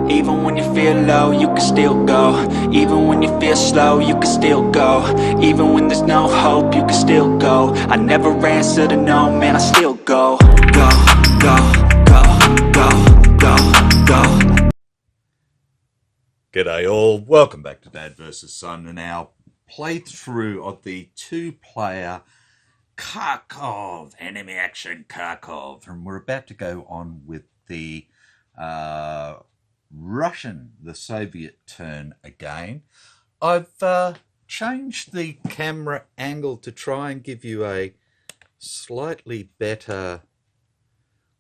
Even when you feel low, you can still go. Even when you feel slow, you can still go. Even when there's no hope, you can still go. I never answer to no, man, I still go. Go, go, go, go, go, go. G'day all, welcome back to Dad vs Son and our playthrough of the two-player Kharkov, enemy action Kharkov. And we're about to go on with the the Soviet turn again. I've changed the camera angle to try and give you a slightly better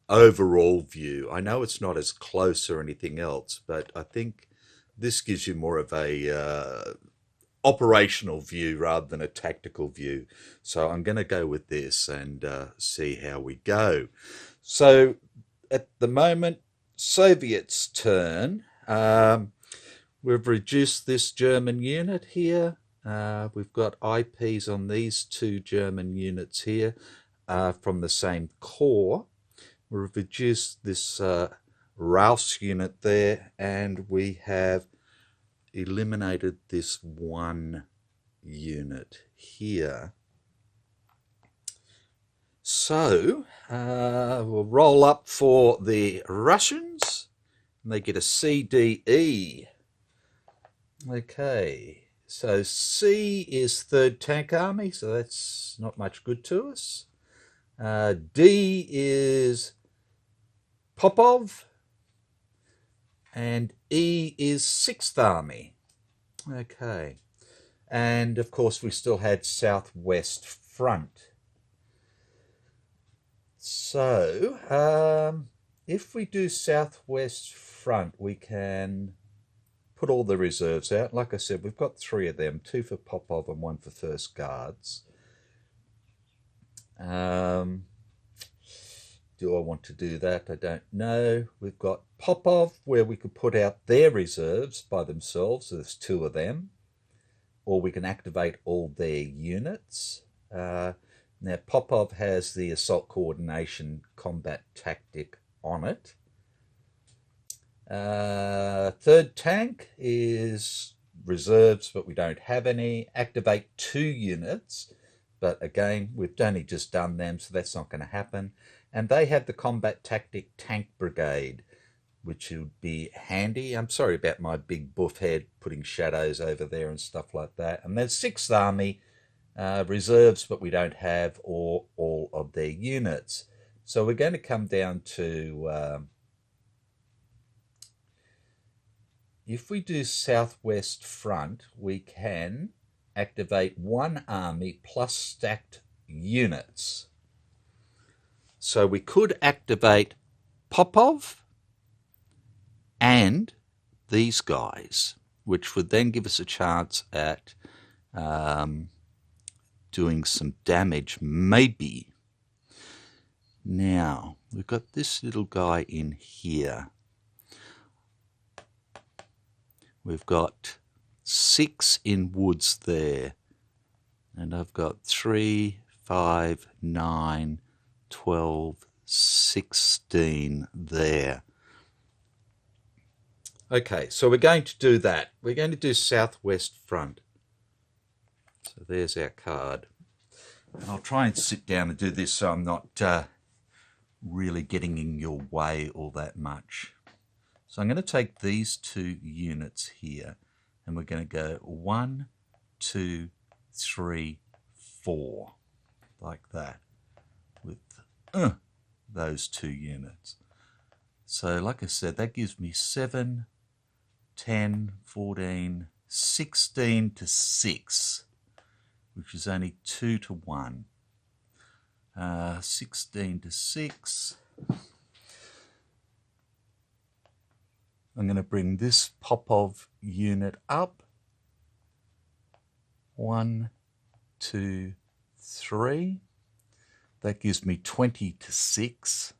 overall view. I know it's not as close or anything else, but I think this gives you more of a operational view rather than a tactical view. So I'm going to go with this and see how we go. So at the moment, Soviets' turn. We've reduced this German unit here. We've got IPs on these two German units here from the same corps. We've reduced this Rouse unit there, and we have eliminated this one unit here. So we'll roll up for the Russians, and they get a CDE. Okay, so C is 3rd Tank Army, so that's not much good to us. D is Popov, and E is 6th Army. Okay, and of course we still had Southwest Front. So if we do Southwest Front, we can put all the reserves out. Like I said, we've got 3 of them, 2 for Popov and 1 for First Guards. Do I want to do that? I don't know. We've got Popov, where we could put out their reserves by themselves. So there's 2 of them. Or we can activate all their units. Now, Popov has the Assault Coordination Combat Tactic on it. 3rd Tank is reserves, but we don't have any. Activate 2 units. But again, we've only just done them, so that's not going to happen. And they have the Combat Tactic Tank Brigade, which would be handy. I'm sorry about my big buff head putting shadows over there and stuff like that. And there's 6th Army reserves, but we don't have all of their units. So we're going to come down to, if we do Southwest Front, we can activate 1 army plus stacked units. So we could activate Popov and these guys, which would then give us a chance at doing some damage, maybe. Now, we've got this little guy in here. We've got 6 in woods there, and I've got 3, 5, 9, 12, 16 there. Okay, so we're going to do that. We're going to do Southwest Front. So there's our card. And I'll try and sit down and do this so I'm not really getting in your way all that much. So I'm going to take these 2 units here, and we're going to go 1, 2, 3, 4, like that, with those 2 units. So like I said, that gives me 7, 10, 14, 16 to 6, which is only 2 to 1. 16 to 6. I'm going to bring this Popov unit up. 1, 2, 3. That gives me 20 to 6.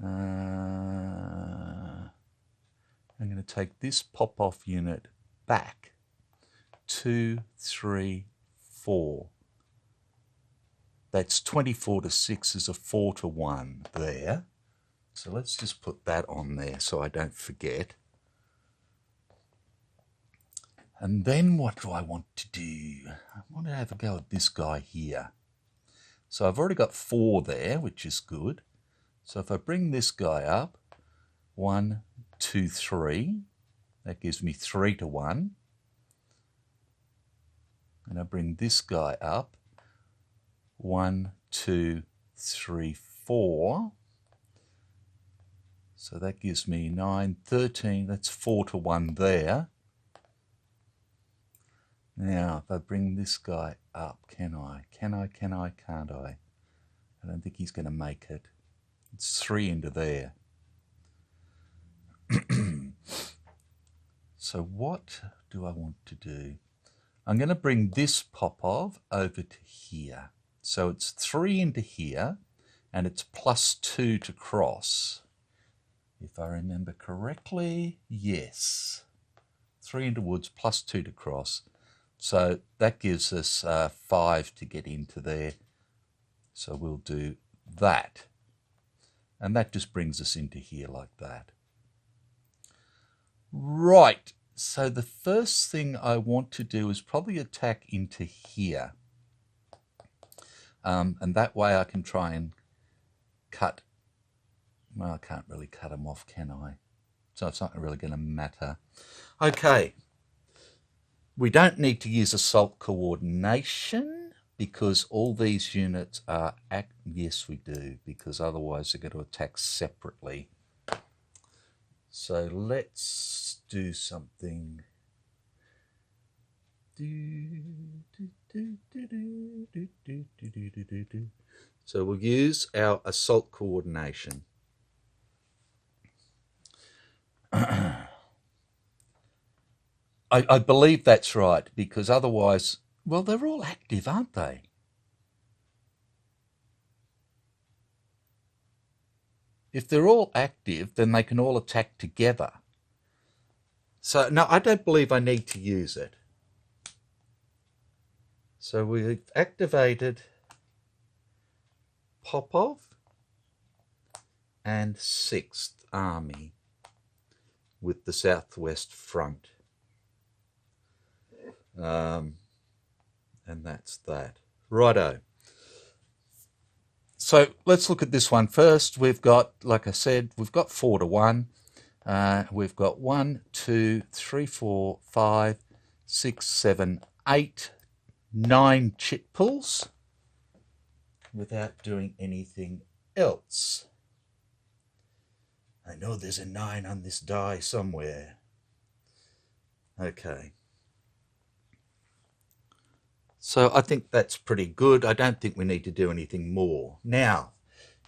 I'm going to take this Popov unit back. 2, 3, 4. That's 24 to 6 is a 4 to 1 there. So let's just put that on there so I don't forget. And then what do I want to do? I want to have a go at this guy here. So I've already got 4 there, which is good. So if I bring this guy up, 1, 2, 3, that gives me 3 to 1. And I bring this guy up, 1, 2, 3, 4. So that gives me 9, 13, that's 4 to 1 there. Now, if I bring this guy up, can I? Can't I? I don't think he's going to make it. It's 3 into there. So what do I want to do? I'm going to bring this Popov over to here. So it's 3 into here, and it's +2 to cross. If I remember correctly, yes. 3 into woods, +2 to cross. So that gives us 5 to get into there. So we'll do that. And that just brings us into here like that. Right. So the first thing I want to do is probably attack into here. And that way I can try and cut. Well, I can't really cut them off, can I? So it's not really going to matter. Okay. We don't need to use assault coordination because all these units are... Yes, we do, because otherwise they're going to attack separately. So let's do something. So we'll use our assault coordination. I believe that's right, because otherwise, well, they're all active, aren't they? If they're all active, then they can all attack together. So, no, I don't believe I need to use it. So we've activated Popov and 6th Army with the Southwest Front. And that's that. Righto. So let's look at this one first. We've got, like I said, we've got 4 to 1. We've got 1, 2, 3, 4, 5, 6, 7, 8, 9 chit pulls without doing anything else. I know there's a 9 on this die somewhere. Okay. So I think that's pretty good. I don't think we need to do anything more. Now,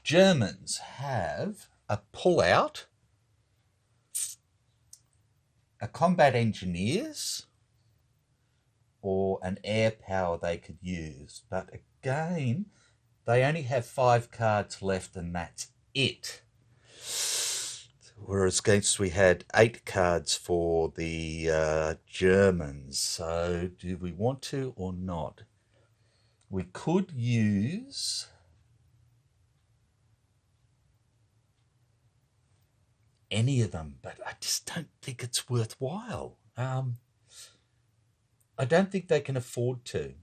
Germans have a pull-out, a combat engineers, or an air power they could use. But again, they only have 5 cards left and that's it. Whereas against we had 8 cards for the Germans. So do we want to or not? We could use any of them, but I just don't think it's worthwhile. I don't think they can afford to.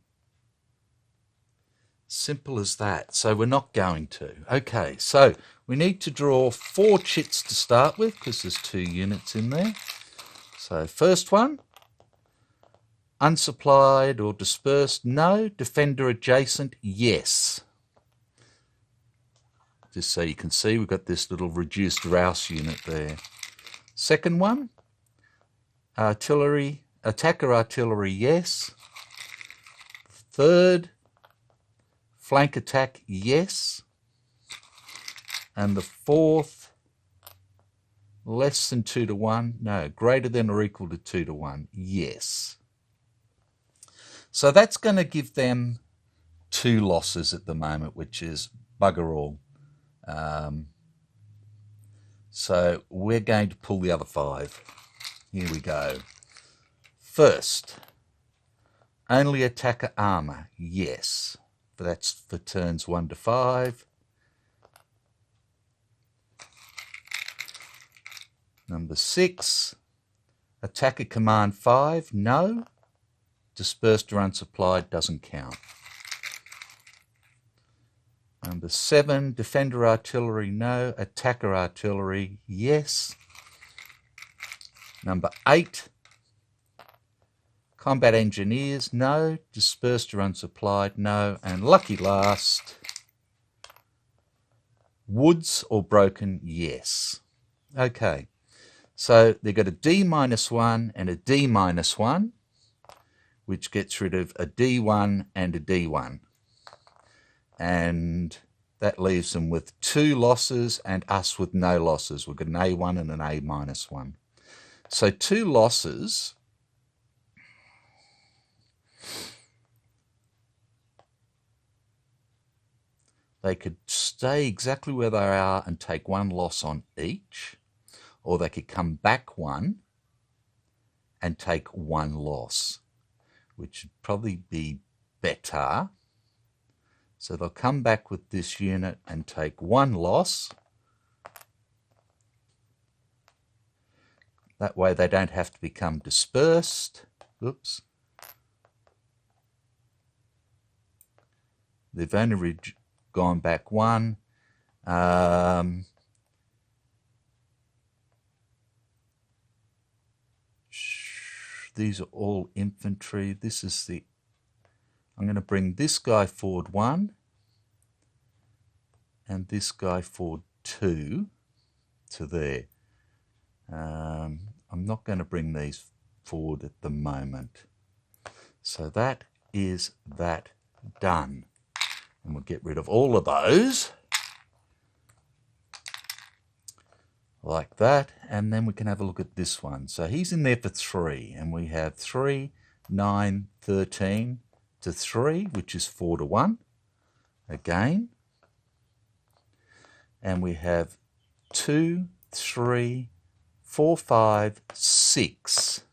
Simple as that. So we're not going to. Okay, so we need to draw 4 chits to start with because there's 2 units in there. So first one, unsupplied or dispersed, no. Defender adjacent, yes. Just so you can see, we've got this little reduced Rouse unit there. Second one, artillery, attacker artillery, yes. Third, flank attack, yes. And the fourth, less than 2 to 1, no, greater than or equal to 2 to 1, yes. So that's going to give them 2 losses at the moment, which is bugger all. So we're going to pull the other 5. Here we go. First, only attacker armor, yes. But that's for turns 1 to 5. Number 6, Attacker Command 5, no. Dispersed or unsupplied doesn't count. Number 7, Defender Artillery, no. Attacker Artillery, yes. Number 8, Combat Engineers, no. Dispersed or unsupplied, no. And lucky last, Woods or Broken, yes. Okay, so they've got a D-1 and a D-1, which gets rid of a D1 and a D1. And that leaves them with 2 losses and us with no losses. We've got an A1 and an A-1. So 2 losses. They could stay exactly where they are and take 1 loss on each, or they could come back 1 and take 1 loss, which would probably be better. So they'll come back with this unit and take 1 loss. That way they don't have to become dispersed. Oops. They've only gone back 1. These are all infantry. This is the... I'm going to bring this guy forward 1 and this guy forward 2 to there. I'm not going to bring these forward at the moment. So that is that done. And we'll get rid of all of those. Like that. And then we can have a look at this one. So he's in there for 3. And we have 3, 9, 13 to 3, which is 4 to 1. Again. And we have 2, 3, 4, 5, 6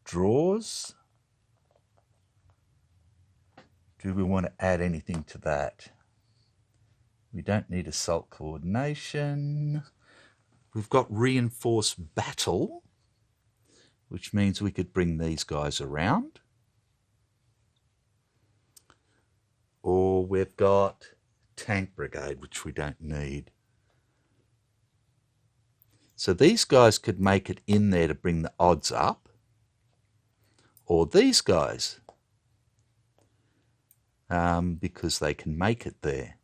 draws. Do we want to add anything to that? We don't need assault coordination. We've got reinforced battle, which means we could bring these guys around. Or we've got tank brigade, which we don't need. So these guys could make it in there to bring the odds up. Or these guys, because they can make it there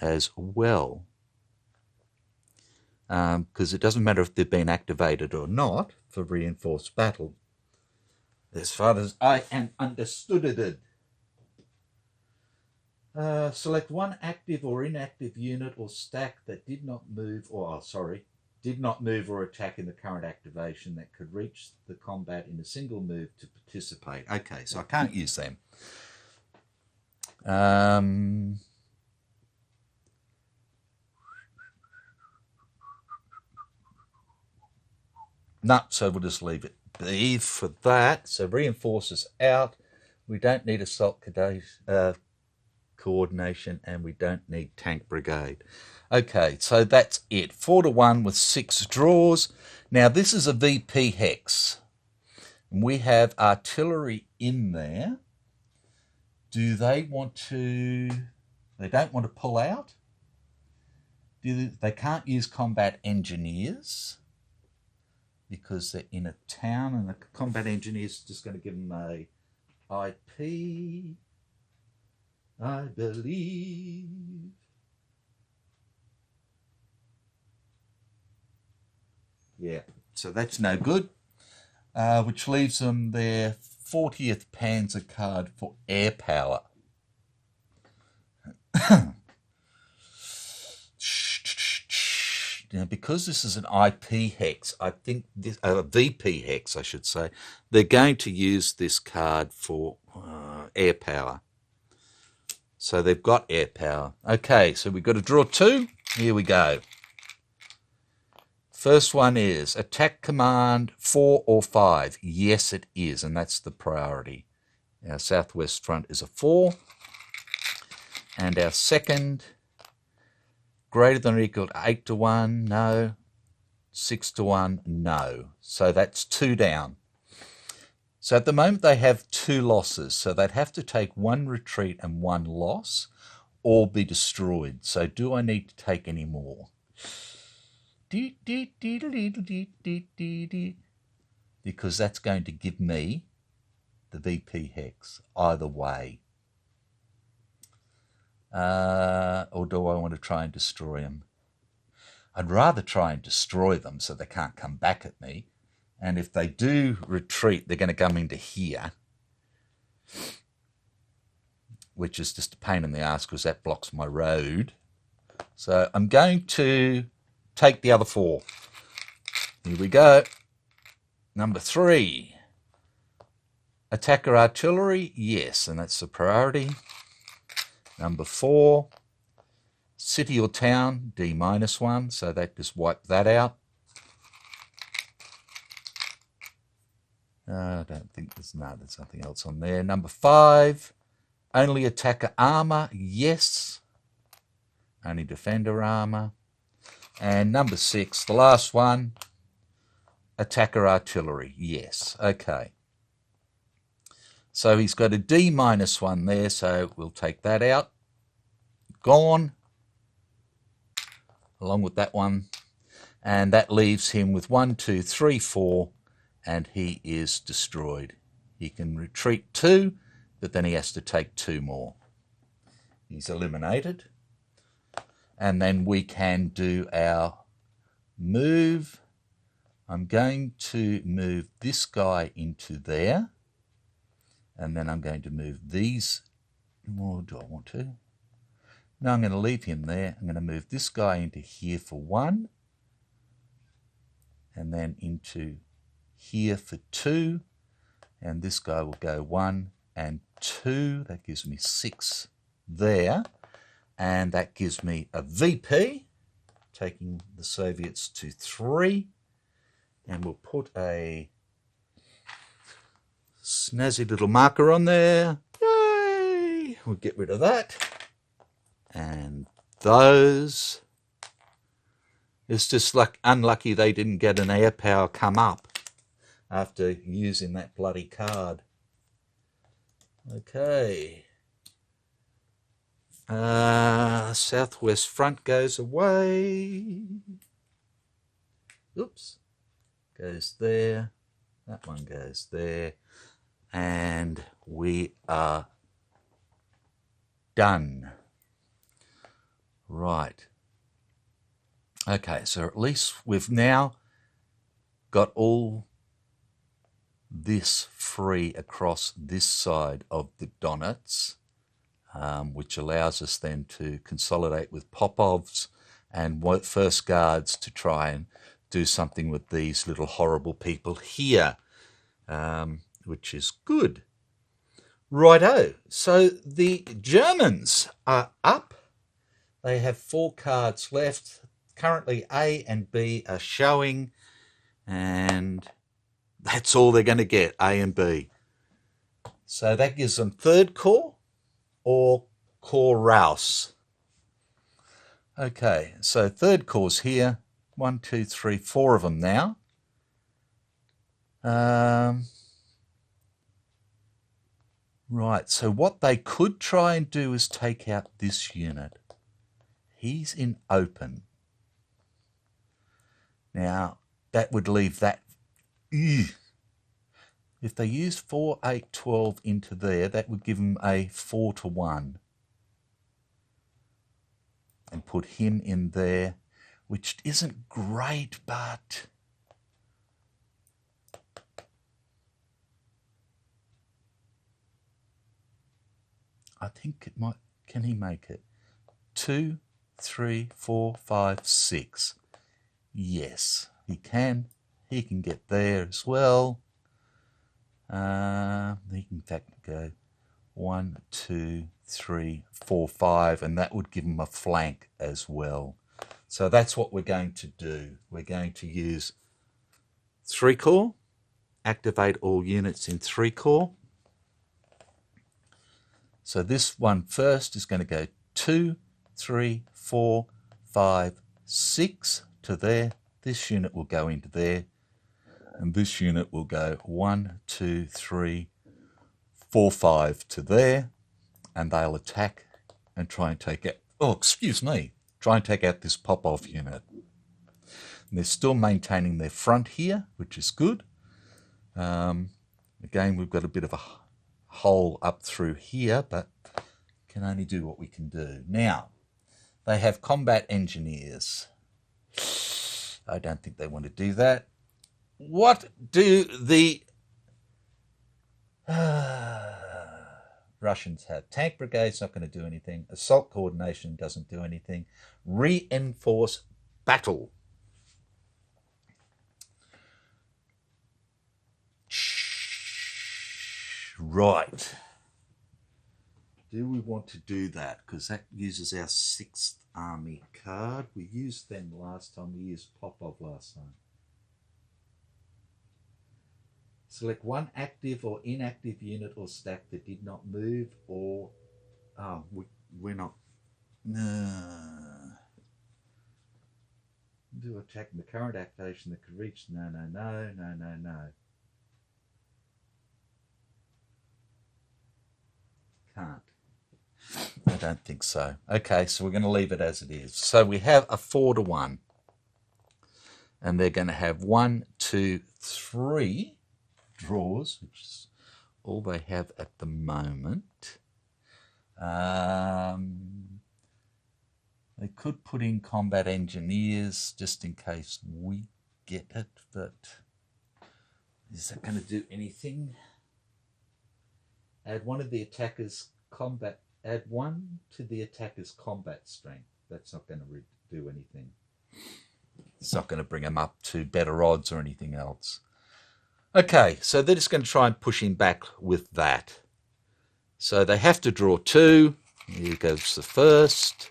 as well. Because it doesn't matter if they've been activated or not for reinforced battle, as far as I am understood it. Select 1 active or inactive unit or stack that did not move or attack in the current activation that could reach the combat in a single move to participate. Okay, so I can't use them. No, so we'll just leave it be for that. So reinforces out. We don't need assault coordination, and we don't need tank brigade. Okay, so that's it. 4 to 1 with 6 draws. Now this is a VP hex. We have artillery in there. Do they want to... They don't want to pull out? They can't use combat engineers because they're in a town, and the combat engineers are just going to give them a IP, I believe. Yeah, so that's no good, which leaves them their 40th Panzer card for air power. Now, because this is an IP hex, I think this, a VP hex, I should say, they're going to use this card for air power. So they've got air power. Okay, so we've got to draw 2. Here we go. First one is attack command 4 or 5. Yes, it is, and that's the priority. Our southwest front is a 4. And our second greater than or equal to 8 to 1, no. 6 to 1, no. So that's 2 down. So at the moment they have 2 losses, so they'd have to take 1 retreat and 1 loss, or be destroyed. So do I need to take any more? Because that's going to give me the VP hex either way. Or do I want to try and destroy them? I'd rather try and destroy them so they can't come back at me. And if they do retreat, they're going to come into here, which is just a pain in the ass because that blocks my road. So I'm going to take the other 4. Here we go. Number 3. Attacker artillery, yes, and that's the priority. Number 4. City or town, D-1, so that just wiped that out. I don't think there's nothing else on there. Number 5, only attacker armor, yes. Only defender armor. And number 6, the last one, attacker artillery, yes. Okay. So he's got a D-1 there, so we'll take that out. Gone. Along with that one. And that leaves him with 1, 2, 3, 4. And he is destroyed. He can retreat 2, but then he has to take 2 more. He's eliminated. And then we can do our move. I'm going to move this guy into there. And then I'm going to move these. Or do I want to? No, I'm going to leave him there. I'm going to move this guy into here for 1. And then into here for 2, and this guy will go 1 and 2. That gives me 6 there, and that gives me a VP, taking the Soviets to 3, and we'll put a snazzy little marker on there. Yay! We'll get rid of that, and those. It's just like unlucky they didn't get an air power come up after using that bloody card. Okay. Southwest front goes away. Oops. Goes there. That one goes there. And we are done. Right. Okay, so at least we've now got all this free across this side of the Donets, which allows us then to consolidate with Popovs and First Guards to try and do something with these little horrible people here, which is good. Righto, so the Germans are up. They have 4 cards left. Currently A and B are showing, and that's all they're going to get, A and B. So that gives them 3rd Corps or Corps Rouse. Okay, so 3rd Corps here. 1, 2, 3, 4 of them now. Right, so what they could try and do is take out this unit. He's in open. Now, that would leave that. If they use 4, 8, 12 into there, that would give them a 4 to 1. And put him in there, which isn't great, but I think it might. Can he make it? 2, 3, 4, 5, 6. Yes, he can. He can get there as well. He can in fact go 1, 2, 3, 4, 5, and that would give him a flank as well. So that's what we're going to do. We're going to use 3 Corps, activate all units in 3 Corps. So this one first is going to go 2, 3, 4, 5, 6 to there. This unit will go into there. And this unit will go 1, 2, 3, 4, 5 to there. And they'll attack and try and take out, try and take out this Popov unit. And they're still maintaining their front here, which is good. Again, we've got a bit of a hole up through here, but can only do what we can do. Now, they have combat engineers. I don't think they want to do that. What do the Russians have? Tank brigade's not going to do anything. Assault coordination doesn't do anything. Reinforce battle. Right. Do we want to do that? Because that uses our 6th Army card. We used them last time. We used Popov last time. Select one active or inactive unit or stack that did not move or... Oh, we're not... No. Do attack the current activation that could reach... No. Can't. I don't think so. Okay, so we're going to leave it as it is. So we have a 4 to 1. And they're going to have 1, 2, 3 draws, which is all they have at the moment. They could put in combat engineers just in case we get it, but is that going to do anything? Add one to the attacker's combat strength. That's not going to do anything. It's not going to bring them up to better odds or anything else. Okay, so they're just going to try and push him back with that. So they have to draw 2. Here goes the first.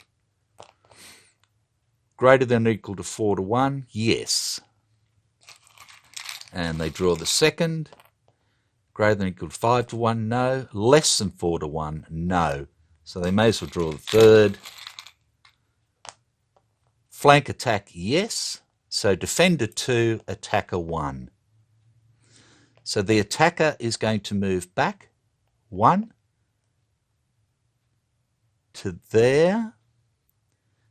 Greater than or equal to 4 to 1, yes. And they draw the second. Greater than or equal to 5 to 1, no. Less than 4 to 1, no. So they may as well draw the third. Flank attack, yes. So defender 2, attacker 1. So the attacker is going to move back 1 to there.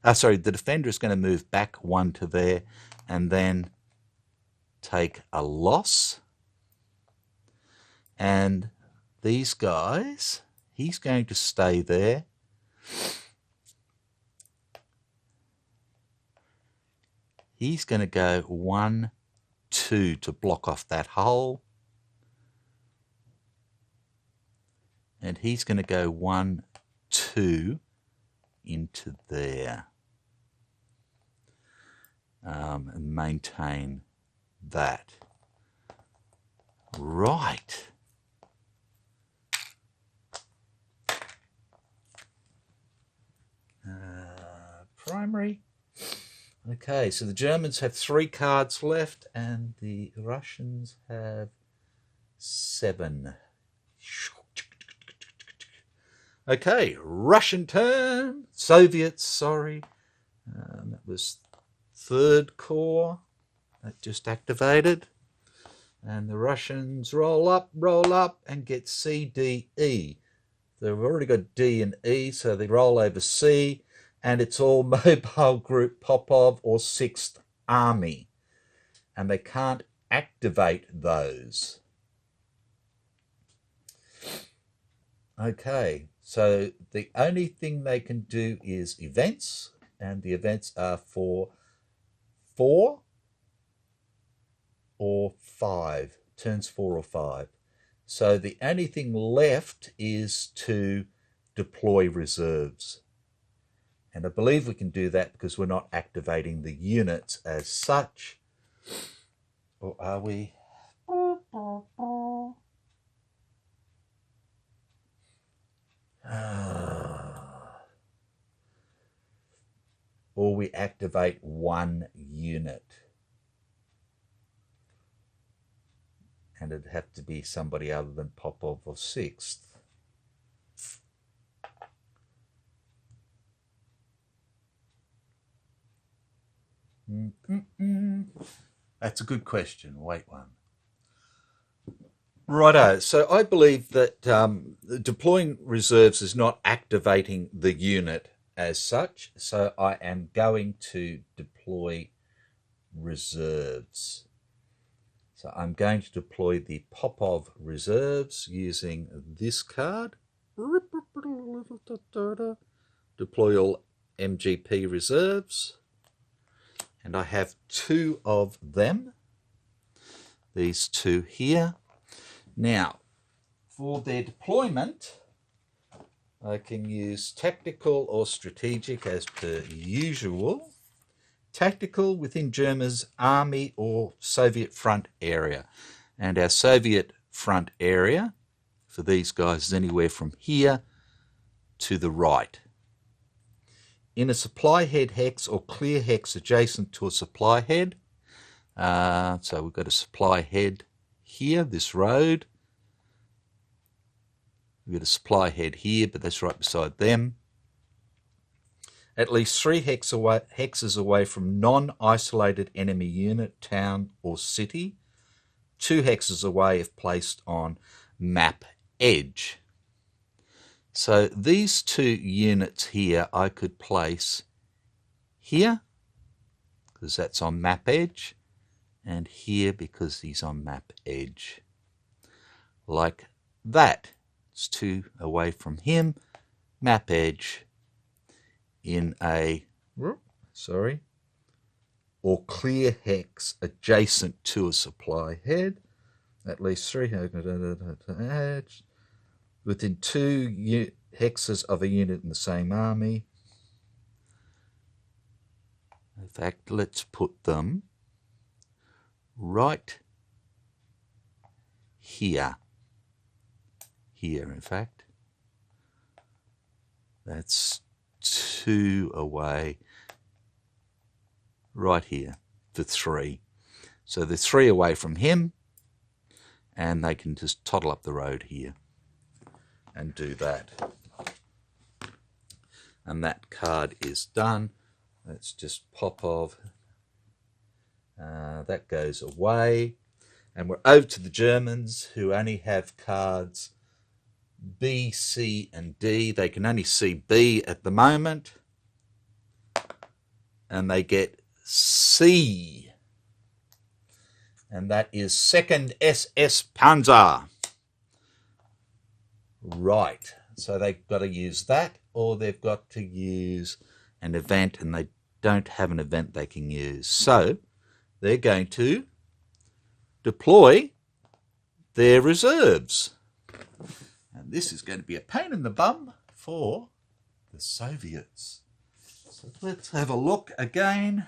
The defender is going to move back 1 to there and then take a loss. And these guys, he's going to stay there. He's going to go 1, 2 to block off that hole. And he's going to go 1, 2 into there. And maintain that. Right. Primary. Okay, so the Germans have 3 cards left and the Russians have 7. Okay, Russian turn. Soviets, sorry. That was 3rd Corps. That just activated. And the Russians roll up, and get C, D, E. They've already got D and E, so they roll over C, and it's all Mobile Group Popov or 6th Army. And they can't activate those. Okay, so the only thing they can do is events, and the events are for 4 or 5, turns 4 or 5. So the only thing left is to deploy reserves. And I believe we can do that because we're not activating the units as such. Or are we? Or we activate 1 unit. And it'd have to be somebody other than Popov or 6th. That's a good question. Wait one. Righto. So I believe that deploying reserves is not activating the unit as such. So I am going to deploy reserves. So I'm going to deploy the Popov reserves using this card. Deploy all MGP reserves. And I have 2 of them. These 2 here. Now, for their deployment, I can use tactical or strategic as per usual. Tactical within Germany's army or Soviet front area. And our Soviet front area for these guys is anywhere from here to the right. In a supply head hex or clear hex adjacent to a supply head. So we've got a supply head here, this road. We've got a supply head here, but that's right beside them. At least 3 hexes away from non-isolated enemy unit, town or city. 2 hexes away if placed on map edge. So these 2 units here I could place here, because that's on map edge, and here because he's on map edge. Like that. It's 2 away from him, map edge, in a, or clear hex adjacent to a supply head. At least 3 within 2 hexes of a unit in the same army. In fact, let's put them right here. Here, in fact. That's 2 away. Right here for 3. So they're 3 away from him, and they can just toddle up the road here and do that. And that card is done. Let's just Popov. That goes away. And we're over to the Germans, who only have cards B, C, and D. They can only see B at the moment. And they get C. And that is 2nd SS Panzer. Right. So they've got to use that, or they've got to use an event, and they don't have an event they can use. So they're going to deploy their reserves. And this is going to be a pain in the bum for the Soviets. So let's have a look again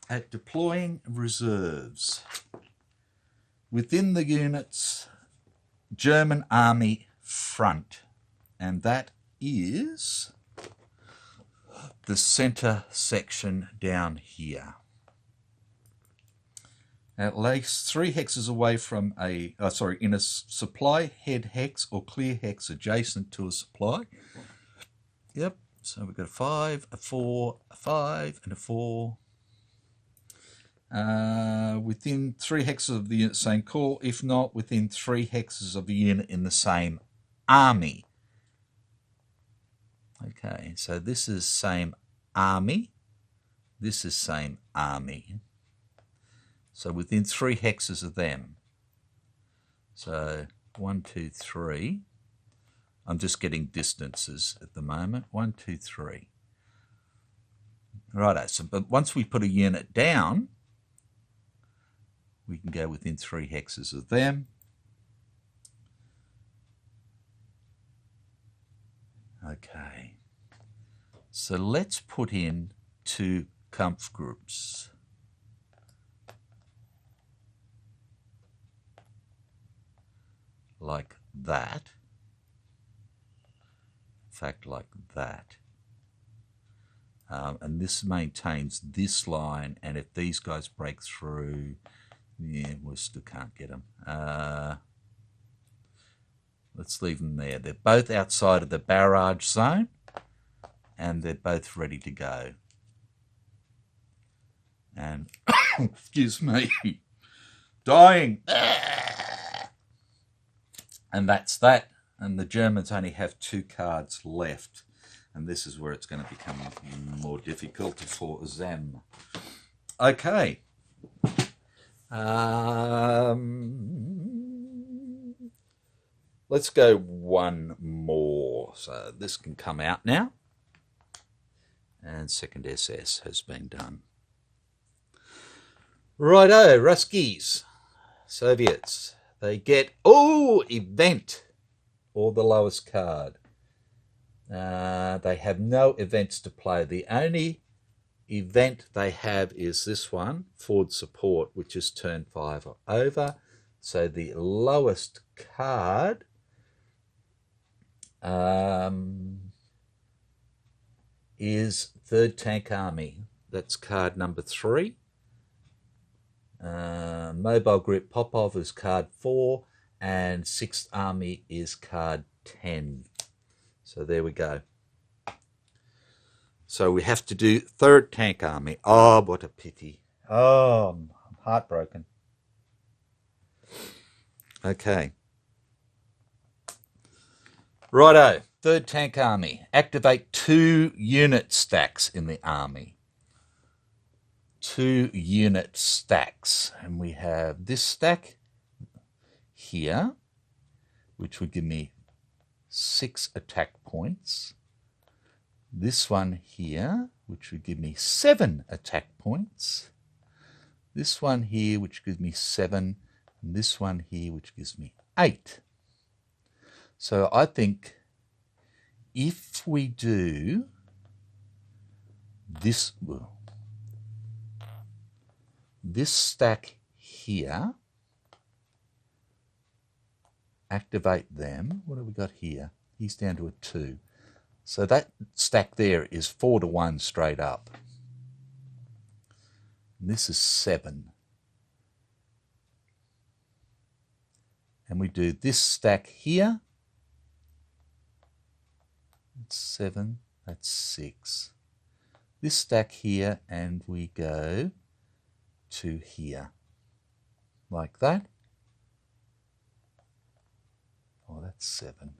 at deploying reserves. Within the unit's German army front, and that is the center section down here. At least 3 hexes away from in a supply head hex or clear hex adjacent to a supply. Yep, so we've got a 5, a 4, a 5, and a 4. Within 3 hexes of the unit, same call. If not, within 3 hexes of the unit in the same army. Okay, so this is same army. This is same army. So within 3 hexes of them. So 1, 2, 3. I'm just getting distances at the moment. 1, 2, 3. Righto. So, but once we put a unit down, we can go within 3 hexes of them. Okay. So let's put in 2 Kampfgruppen. Like that. In fact, like that. And this maintains this line, and if these guys break through, yeah, we still can't get them. Let's leave them there. They're both outside of the barrage zone, and they're both ready to go. And, excuse me, dying. And that's that. And the Germans only have 2 cards left. And this is where it's going to become more difficult for them. Okay. Let's go one more. So this can come out now. And second SS has been done. Righto, Ruskies. Soviets. They get, event, or the lowest card. They have no events to play. The only event they have is this one, Forward Support, which is turn 5 or over. So the lowest card is 3rd Tank Army. That's card number 3. Mobile Group Popov is card 4, and 6th Army is card 10. So there we go. So we have to do 3rd Tank Army. Oh, what a pity. Oh, I'm heartbroken. Okay. Righto, 3rd Tank Army. Activate 2 unit stacks in the army. 2 unit stacks. And we have this stack here, which would give me 6 attack points. This one here, which would give me 7 attack points. This one here, which gives me 7. And this one here, which gives me 8. So I think if we do this, this stack here, activate them. What have we got here? He's down to a 2. So that stack there is 4 to 1 straight up. And this is 7. And we do this stack here. That's 7. That's 6. This stack here, and we go to here. Like that. Oh, that's 7.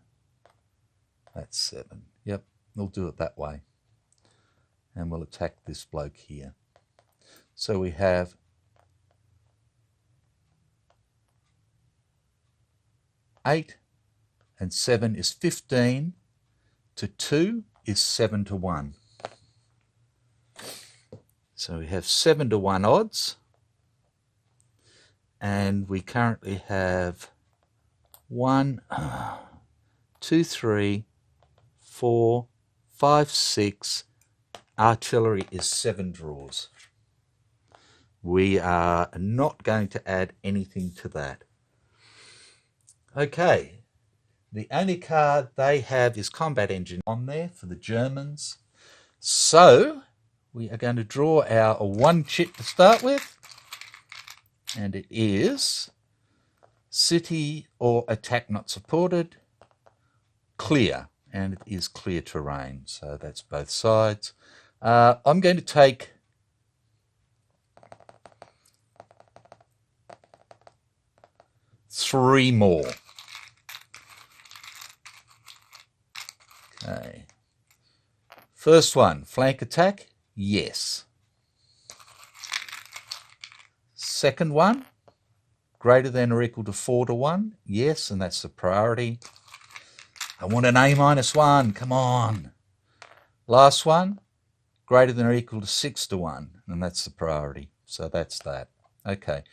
That's 7. Yep, we'll do it that way. And we'll attack this bloke here. So we have 8 and 7 is 15 to 2 is 7 to 1. So we have 7 to 1 odds. And we currently have 1, 2, 3, 4, 5, 6. Artillery is 7 draws. We are not going to add anything to that. Okay, the only card they have is Combat Engine on there for the Germans. So we are going to draw our 1 chit to start with. And it is City or Attack Not Supported, Clear. And it is clear terrain, so that's both sides. I'm going to take three more. Okay. First one, flank attack, yes. Second one, greater than or equal to 4 to 1, yes, and that's the priority. I want an A-1, come on. Last one, greater than or equal to 6 to 1, and that's the priority. So that's that. Okay,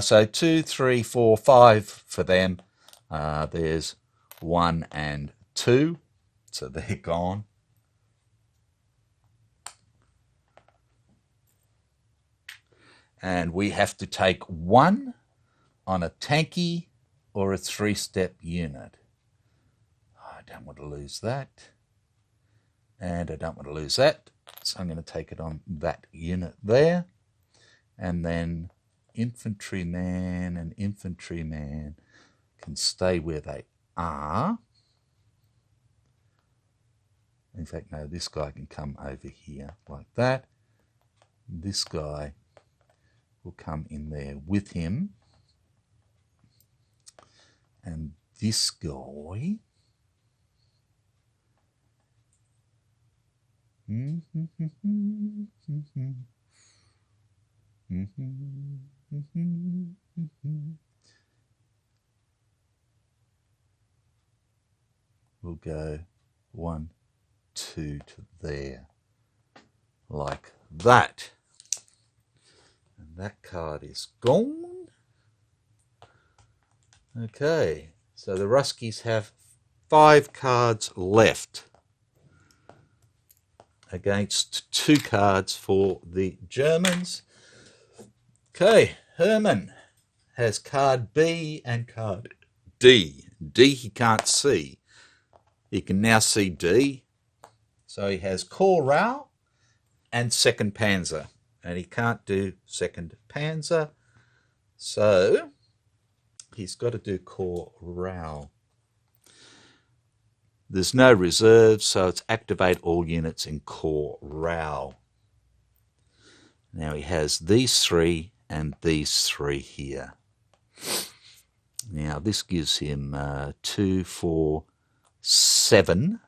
so 2, 3, 4, 5 for them. There's 1 and 2, so they're gone. And we have to take 1 on a tanky or a 3-step unit. I don't want to lose that. And I don't want to lose that. So I'm going to take it on that unit there. And then infantryman and infantryman can stay where they are. In fact, no, this guy can come over here like that. This guy will come in there with him. And this guy we'll go 1, 2 to there, like that. And that card is gone. Okay, so the Ruskies have 5 cards left against 2 cards for the Germans. Okay, Herman has card B and card D. D he can't see. He can now see D. So he has Corps Rau and 2nd Panzer. And he can't do 2nd Panzer. So he's got to do Corps Rau. There's no reserves, so it's activate all units in Corps Rau. Now he has these 3 and these 3 here. Now this gives him 2, 4, 7.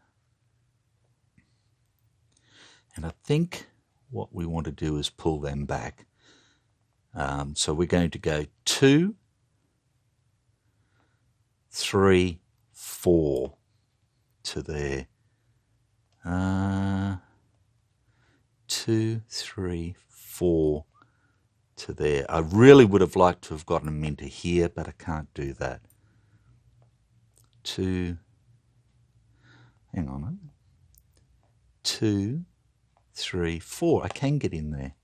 And I think what we want to do is pull them back. So we're going to go 2, 3, 4 to there. 2, 3, 4 to there. I really would have liked to have gotten them into here, but I can't do that. 2, hang on. 2, 3, 4. I can get in there.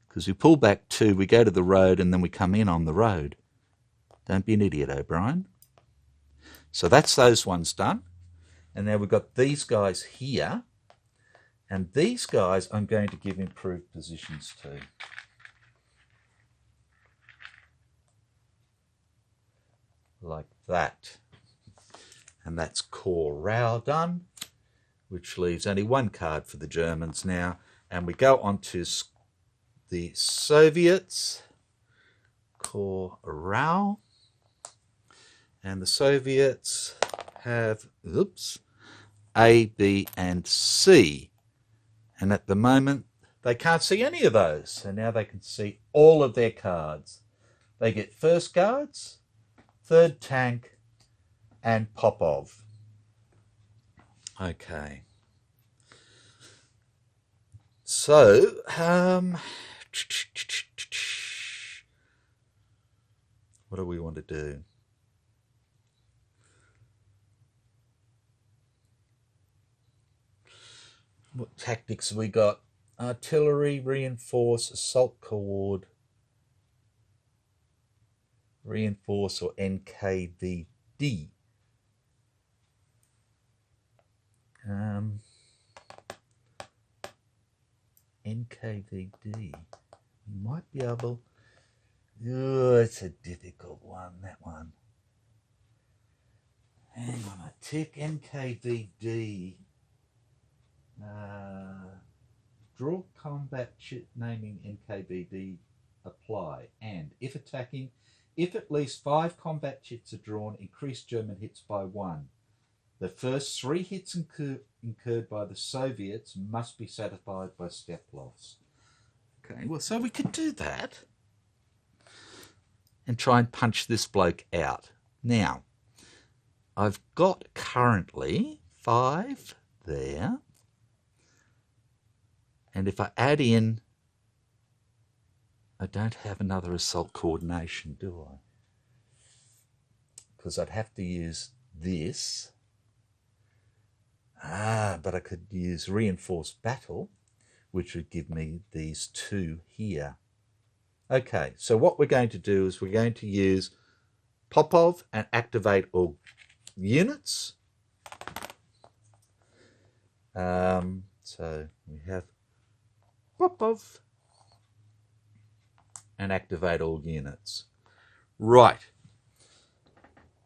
Because we pull back 2, we go to the road, and then we come in on the road. Don't be an idiot, O'Brien. So that's those ones done. And now we've got these guys here. And these guys I'm going to give improved positions to. Like that. And that's Corps Rau done, which leaves only 1 card for the Germans now. And we go on to the Soviets. Corps Rau. And the Soviets have, A, B, and C. And at the moment, they can't see any of those. So now they can see all of their cards. They get 1st guards, 3rd tank, and Popov. Okay. So, what do we want to do? What tactics have we got? Artillery, reinforce, assault coord, reinforce, or NKVD. NKVD. We might be able... Oh, it's a difficult one, that one. Hang on a tick. NKVD. Draw combat chit naming NKVD apply. And if attacking, if at least 5 combat chits are drawn, increase German hits by 1. The first 3 hits incurred by the Soviets must be satisfied by step loss. Okay, well, so we could do that and try and punch this bloke out. Now, I've got currently 5 there. And if I add in, I don't have another assault coordination, do I? Because I'd have to use this. But I could use reinforced battle, which would give me these 2 here. Okay, so what we're going to do is we're going to use Popov and activate all units. So we have Popov and activate all units. Right.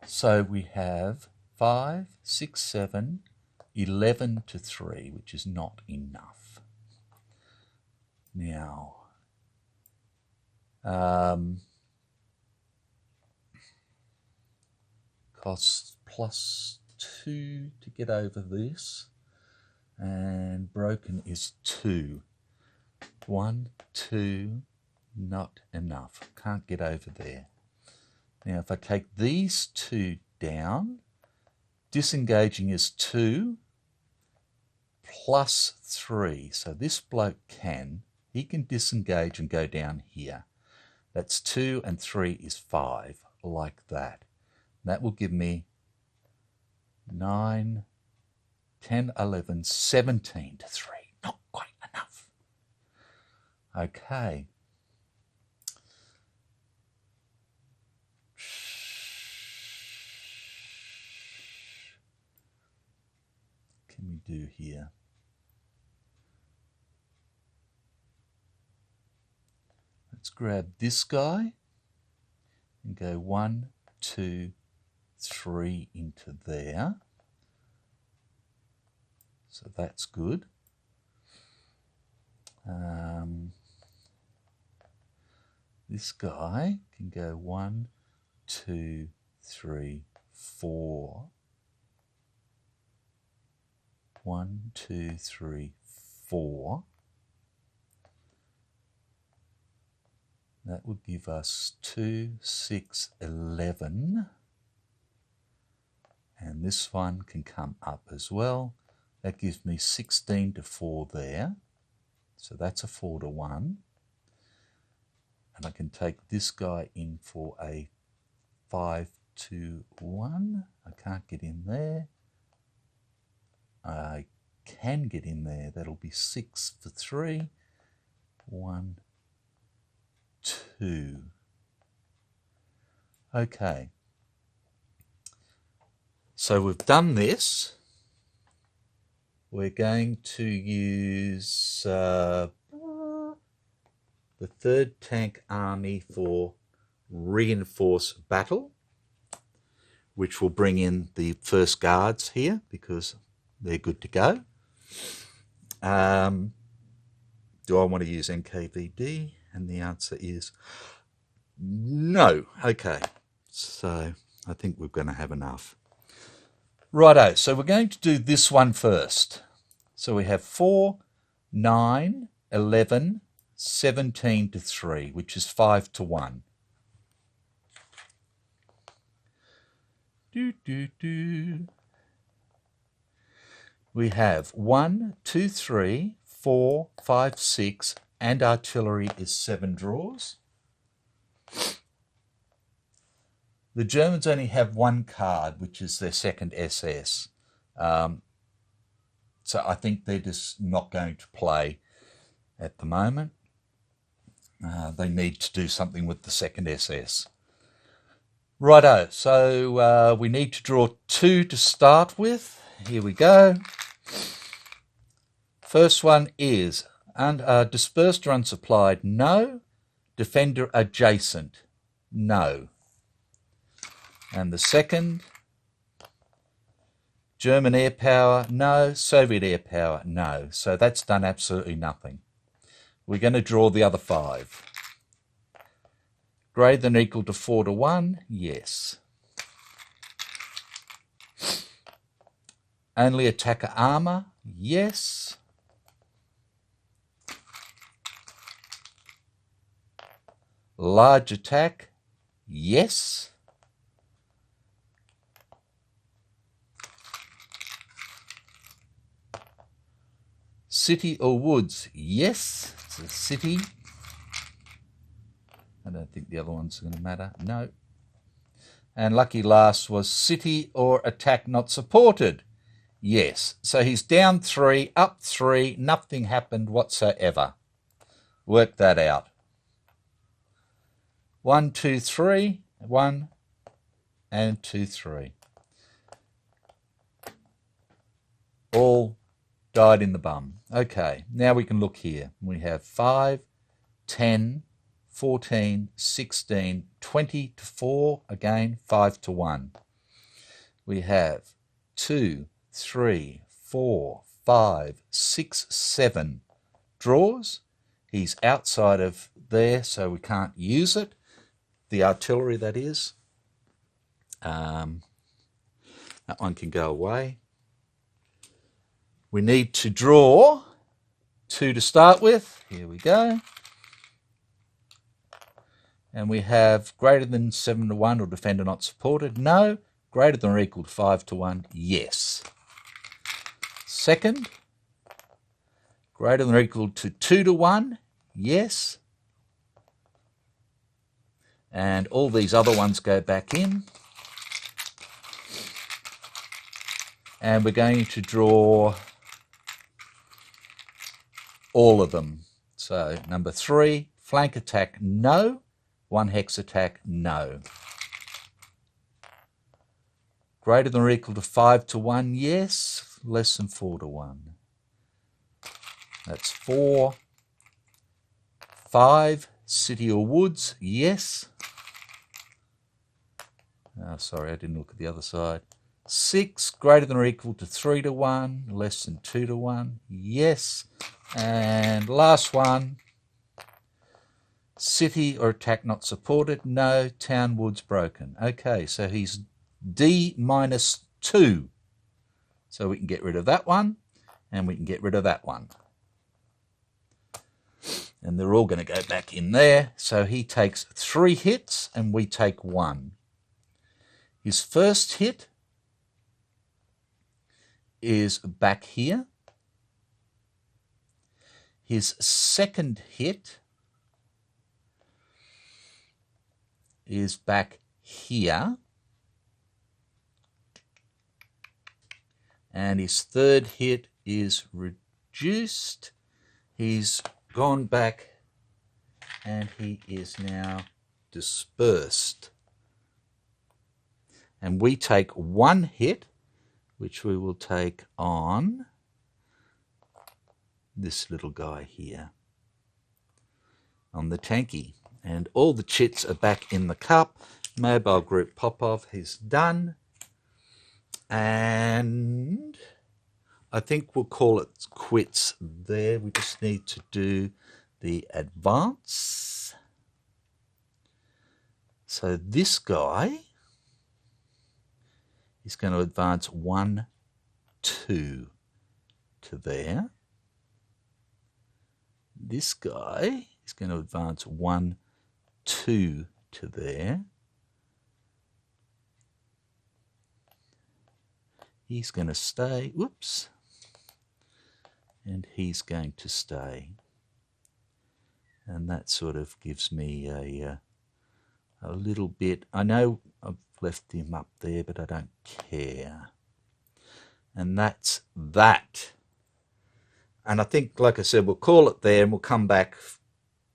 So we have 5, 6, 7, 11 to 3, which is not enough. Now, Costs +2 to get over this, and broken is 2. 1, 2, not enough. Can't get over there. Now if I take these two down, disengaging is 2 plus 3. So this bloke he can disengage and go down here. That's 2 and 3 is 5, like that. That will give me 9, 10, 11, 17 to 3. Not quite enough. Okay. Can we do here? Let's grab this guy and go 1, 2, 3 into there. So that's good. This guy can go 1, 2, 3, 4. 1, 2, 3, 4. That would give us 2, 6, 11. And this one can come up as well. That gives me 16 to 4 there. So that's a 4 to 1. And I can take this guy in for a 5 to 1. I can't get in there. I can get in there. That'll be 6 for 3. 1, 2. Okay. So we've done this. We're going to use the 3rd Tank Army for reinforced battle, which will bring in the 1st Guards here because they're good to go. Do I want to use NKVD? And the answer is no. Okay, so I think we're going to have enough. Righto, so we're going to do this one first. So we have 4, 9, 11, 17 to 3, which is 5 to 1. We have 1, 2, 3, 4, 5, 6, and artillery is 7 draws. The Germans only have 1 card, which is their 2nd SS. So I think they're just not going to play at the moment. They need to do something with the 2nd SS. Righto, so we need to draw 2 to start with. Here we go. First one is dispersed or unsupplied, no. Defender adjacent, no. And the second, German air power, no. Soviet air power, no. So that's done absolutely nothing. We're going to draw the other 5. Greater than or equal to 4 to 1, yes. Only attacker armor, yes. Large attack, yes. City or woods, yes. It's a city. I don't think the other one's going to matter, no. And lucky last was city or attack not supported, yes. So he's down 3, up 3, nothing happened whatsoever. Work that out. 1, 2, 3, 1 and 2, 3. All died in the bum. Okay, now we can look here. We have 5, 10, 14, 16, 20 to 4, again 5 to 1. We have 2, 3, 4, 5, 6, 7 draws. He's outside of there, so we can't use it. The artillery, that is. That one can go away. We need to draw 2 to start with. Here we go. And we have greater than 7 to 1 or defender not supported. No. Greater than or equal to 5 to 1. Yes. Second. Greater than or equal to 2 to 1. Yes. And all these other ones go back in. And we're going to draw all of them. So number 3, flank attack, no. 1 hex attack, no. Greater than or equal to 5 to 1, yes. Less than 4 to 1. That's 4. 5, city or woods, yes. Oh, sorry, I didn't look at the other side. 6, greater than or equal to 3 to 1, less than 2 to 1, yes. And last one, city or attack not supported, no. Town, woods, broken. Okay, so he's D minus 2. So we can get rid of that one, and we can get rid of that one. And they're all going to go back in there. So he takes 3 hits, and we take 1. His first hit is back here. His second hit is back here. And his third hit is reduced. He's gone back and he is now dispersed. And we take 1 hit, which we will take on this little guy here, on the tanky. And all the chits are back in the cup. Mobile group Popov is done. And I think we'll call it quits there. We just need to do the advance. So this guy is going to advance 1, 2 to there. This guy is going to advance 1, 2 to there. He's going to stay, whoops, and he's going to stay. And that sort of gives me a little bit, I know I've left him up there, but I don't care. And that's that. And I think, like I said, we'll call it there and we'll come back.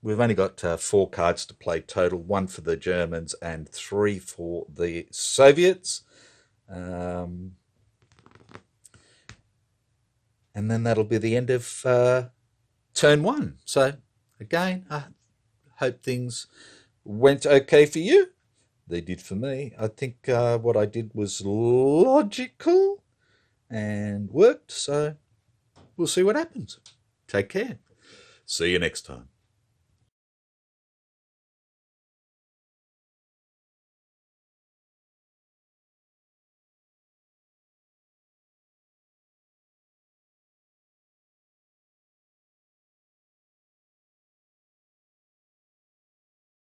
We've only got 4 cards to play total, 1 for the Germans and 3 for the Soviets. And then that'll be the end of turn 1. So, again, I hope things went okay for you. They did for me. I think what I did was logical and worked. So, we'll see what happens. Take care. See you next time.